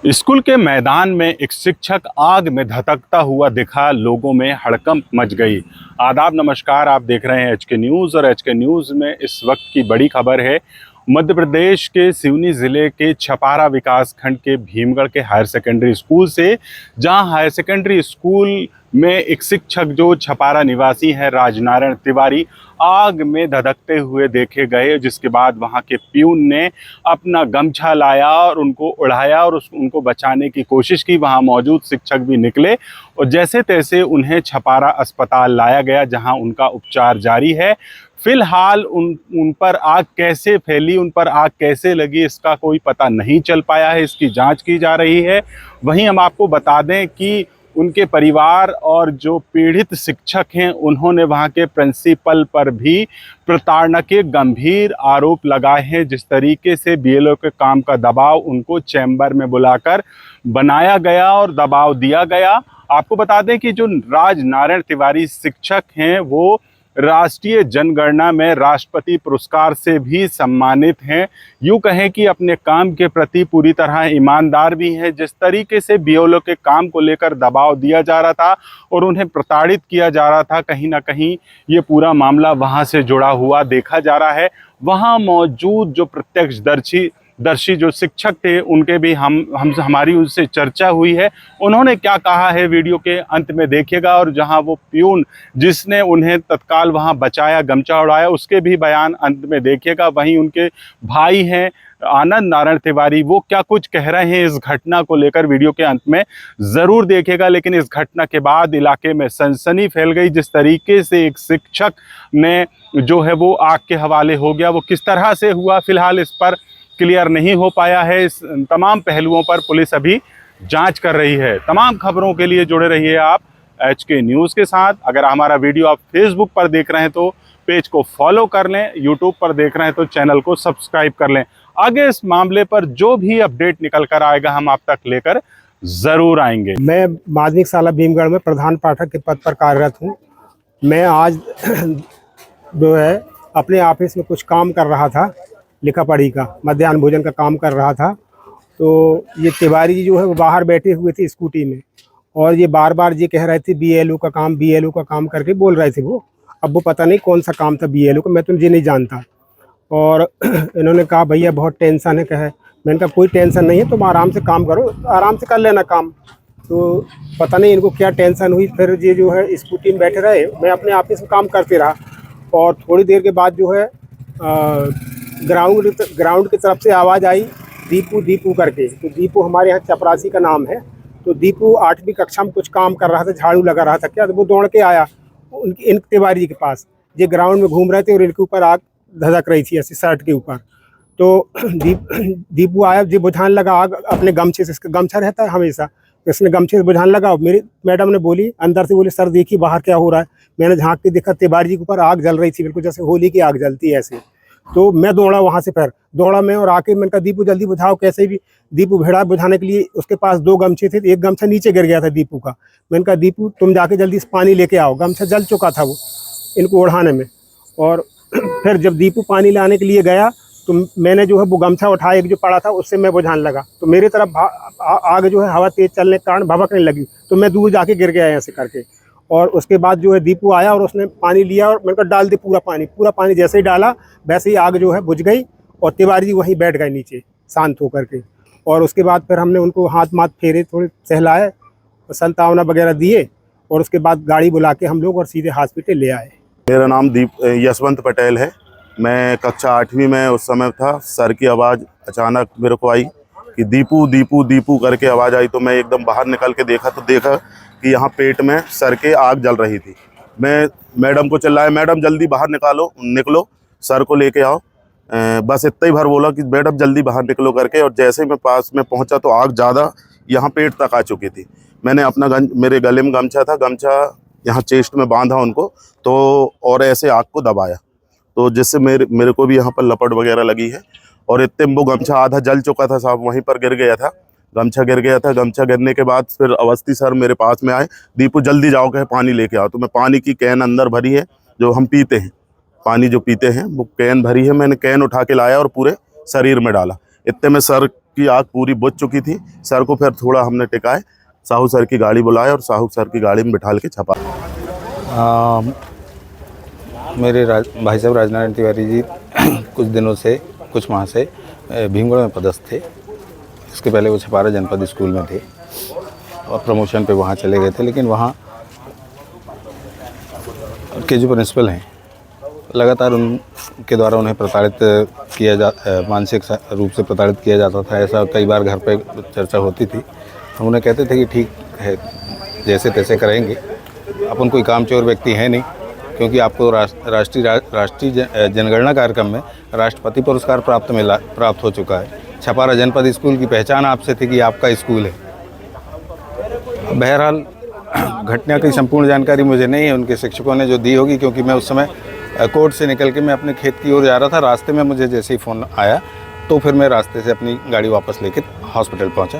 School के मैदान में एक शिक्षक आग में धधकता हुआ दिखा, लोगों में हड़कंप मच गई। आदाब, नमस्कार। आप देख रहे हैं एचके न्यूज़ और एचके न्यूज़ में इस वक्त की बड़ी खबर है। मध्य प्रदेश के सिवनी ज़िले के छपारा विकास खंड के भीमगढ़ के हायर सेकेंडरी स्कूल से, जहां हायर सेकेंडरी स्कूल में एक शिक्षक जो छपारा निवासी हैं राजनारायण तिवारी, आग में धधकते हुए देखे गए, जिसके बाद वहां के प्यून ने अपना गमछा लाया और उनको उड़ाया और उनको बचाने की कोशिश की। वहां मौजूद शिक्षक भी निकले और जैसे तैसे उन्हें छपारा अस्पताल लाया गया, जहां उनका उपचार जारी है। फिलहाल उन पर आग कैसे फैली, उन पर आग कैसे लगी, इसका कोई पता नहीं चल पाया है। इसकी जांच की जा रही है। वहीं हम आपको बता दें कि उनके परिवार और जो पीड़ित शिक्षक हैं, उन्होंने वहां के प्रिंसिपल पर भी प्रताड़ना के गंभीर आरोप लगाए हैं। जिस तरीके से बीएलओ के काम का दबाव उनको चैम्बर में बुलाकर बनाया गया और दबाव दिया गया। आपको बता दें कि जो राजनारायण तिवारी शिक्षक हैं, वो राष्ट्रीय जनगणना में राष्ट्रपति पुरस्कार से भी सम्मानित हैं। यूँ कहें कि अपने काम के प्रति पूरी तरह ईमानदार भी हैं। जिस तरीके से बीएलओ के काम को लेकर दबाव दिया जा रहा था और उन्हें प्रताड़ित किया जा रहा था, कहीं ना कहीं ये पूरा मामला वहाँ से जुड़ा हुआ देखा जा रहा है। वहाँ मौजूद जो प्रत्यक्षदर्शी जो शिक्षक थे, उनके भी हमारी उनसे चर्चा हुई है। उन्होंने क्या कहा है वीडियो के अंत में देखिएगा। और जहां वो प्यून जिसने उन्हें तत्काल वहां बचाया, गमछा उड़ाया, उसके भी बयान अंत में देखिएगा। वहीं उनके भाई हैं आनंद नारायण तिवारी, वो क्या कुछ कह रहे हैं इस घटना को लेकर, वीडियो के अंत में ज़रूर देखिएगा। लेकिन इस घटना के बाद इलाके में सनसनी फैल गई। जिस तरीके से एक शिक्षक ने जो है वो आग के हवाले हो गया, वो किस तरह से हुआ, फिलहाल इस पर क्लियर नहीं हो पाया है। इस तमाम पहलुओं पर पुलिस अभी जांच कर रही है। तमाम खबरों के लिए जुड़े रहिए आप एचके न्यूज़ के साथ। अगर हमारा वीडियो आप फेसबुक पर देख रहे हैं तो पेज को फॉलो कर लें, यूट्यूब पर देख रहे हैं तो चैनल को सब्सक्राइब कर लें। आगे इस मामले पर जो भी अपडेट निकल कर आएगा, हम आप तक लेकर ज़रूर आएंगे। मैं माध्यमिक शाला भीमगढ़ में प्रधान पाठक के पद पर कार्यरत हूँ। मैं आज जो है अपने ऑफिस में कुछ काम कर रहा था, लिखा पढ़ी का, मध्याह्न भोजन का काम कर रहा था। तो ये तिवारी जी जो है वो बाहर बैठे हुए थे स्कूटी में, और ये बार बार ये कह रहे थे बीएलओ का काम करके बोल रहे थे वो। अब वो पता नहीं कौन सा काम था बीएलओ का, मैं तो ये नहीं जानता। और इन्होंने कहा भैया बहुत टेंशन है, कहे। मैंने कहा कोई टेंशन नहीं है, तुम आराम से काम करो, आराम से कर लेना काम। तो पता नहीं इनको क्या टेंशन हुई, फिर ये जो है स्कूटी में बैठे रहे, मैं अपने ऑफिस में काम करते रहा। और थोड़ी देर के बाद जो है ग्राउंड की तरफ से आवाज़ आई, दीपू दीपू करके। तो दीपू हमारे यहाँ चपरासी का नाम है। तो दीपू 8वीं कक्षा में कुछ काम कर रहा था, झाड़ू लगा रहा था क्या, तो वो दौड़ के आया इन तिवारी जी के पास। ये ग्राउंड में घूम रहे थे और इनके ऊपर आग धधक रही थी ऐसी शर्ट के ऊपर। तो दीपू आया, जी बुझाने लगा आग अपने गमछे से, इसका गमछा रहता है हमेशा, इसने गमछे से बुझाने लगा। मेरी मैडम ने बोली अंदर से, बोली सर देखिए बाहर क्या हो रहा है। मैंने झांक के देखा, तिवारी जी के ऊपर आग जल रही थी, बिल्कुल जैसे होली की आग जलती है ऐसे। तो मैं दौड़ा वहाँ से, फिर दौड़ा मैं और आके मैंने कहा दीपू जल्दी बुझाओ। कैसे भी दीपू भिड़ा बुझाने के लिए, उसके पास 2 गमछे थे, एक गमछा नीचे गिर गया था दीपू का। मैंने कहा दीपू तुम जाके जल्दी से पानी लेके आओ, गमछा जल चुका था वो इनको ओढ़ाने में। और फिर जब दीपू पानी लाने के लिए गया तो मैंने जो है वो गमछा उठाया, एक जो पड़ा था उससे मैं बुझाने लगा। तो मेरी तरफ आग जो है हवा तेज चलने के कारण भभकने लगी, तो मैं दूर जाके गिर गया ऐसे करके। और उसके बाद जो है दीपू आया और उसने पानी लिया और मैंने कहा डाल दे पूरा पानी जैसे ही डाला वैसे ही आग जो है बुझ गई। और तिवारी जी वहीं बैठ गए नीचे शांत होकर के। और उसके बाद फिर हमने उनको हाथ फेरे, थोड़े सहलाए, संतावना वगैरह दिए, और उसके बाद गाड़ी बुला के हम लोग और सीधे हॉस्पिटल ले आए। मेरा नाम यशवंत पटेल है। मैं कक्षा 8वीं में उस समय था। सर की आवाज़ अचानक मेरे को आई कि दीपू दीपू दीपू करके आवाज़ आई। तो मैं एकदम बाहर निकल के देखा तो देखा कि यहाँ पेट में सर के आग जल रही थी। मैं मैडम को चिल्लाया, मैडम जल्दी बाहर निकलो, सर को लेके आओ। बस इतना ही भर बोला कि मैडम जल्दी बाहर निकलो करके। और जैसे ही मैं पास में पहुँचा तो आग ज़्यादा यहाँ पेट तक आ चुकी थी। मैंने अपना मेरे गले में गमछा था, गमछा यहाँ चेस्ट में बांधा उनको, तो और ऐसे आग को दबाया, तो जिससे मेरे को भी यहाँ पर लपट वगैरह लगी है। और इतने में वो गमछा आधा जल चुका था साहब, वहीं पर गिर गया था, गमछा गिर गया था। गमछा गिरने के बाद फिर अवस्थी सर मेरे पास में आए, दीपू जल्दी जाओ, कहे पानी लेके आओ। तो मैं पानी की कैन अंदर भरी है, जो हम पीते हैं, पानी जो पीते हैं वो कैन भरी है, मैंने कैन उठा के लाया और पूरे शरीर में डाला। इतने में सर की आग पूरी बुझ चुकी थी। सर को फिर थोड़ा हमने टिकाए, साहू सर की गाड़ी बुलाए और साहू सर की गाड़ी में बिठाल के छपा। मेरे भाई साहब राजनारायण तिवारी जी कुछ दिनों से, कुछ माह से भीमगढ़ में पदस्थ थे। इसके पहले वो छपारा जनपद स्कूल में थे और प्रमोशन पे वहाँ चले गए थे, लेकिन वहाँ के जो प्रिंसिपल हैं लगातार उनके द्वारा उन्हें प्रताड़ित किया मानसिक रूप से प्रताड़ित किया जाता था। ऐसा कई बार घर पे चर्चा होती थी। हम उन्हें कहते थे कि ठीक है, जैसे तैसे करेंगे, अपन कोई कामचोर व्यक्ति है नहीं, क्योंकि आपको राष्ट्रीय जनगणना कार्यक्रम में राष्ट्रपति पुरस्कार प्राप्त हो चुका है। छपारा जनपद स्कूल की पहचान आपसे थी कि आपका स्कूल है। बहरहाल घटना की संपूर्ण जानकारी मुझे नहीं है, उनके शिक्षकों ने जो दी होगी, क्योंकि मैं उस समय कोर्ट से निकल के मैं अपने खेत की ओर जा रहा था। रास्ते में मुझे जैसे ही फ़ोन आया तो फिर मैं रास्ते से अपनी गाड़ी वापस लेकर हॉस्पिटल पहुंचा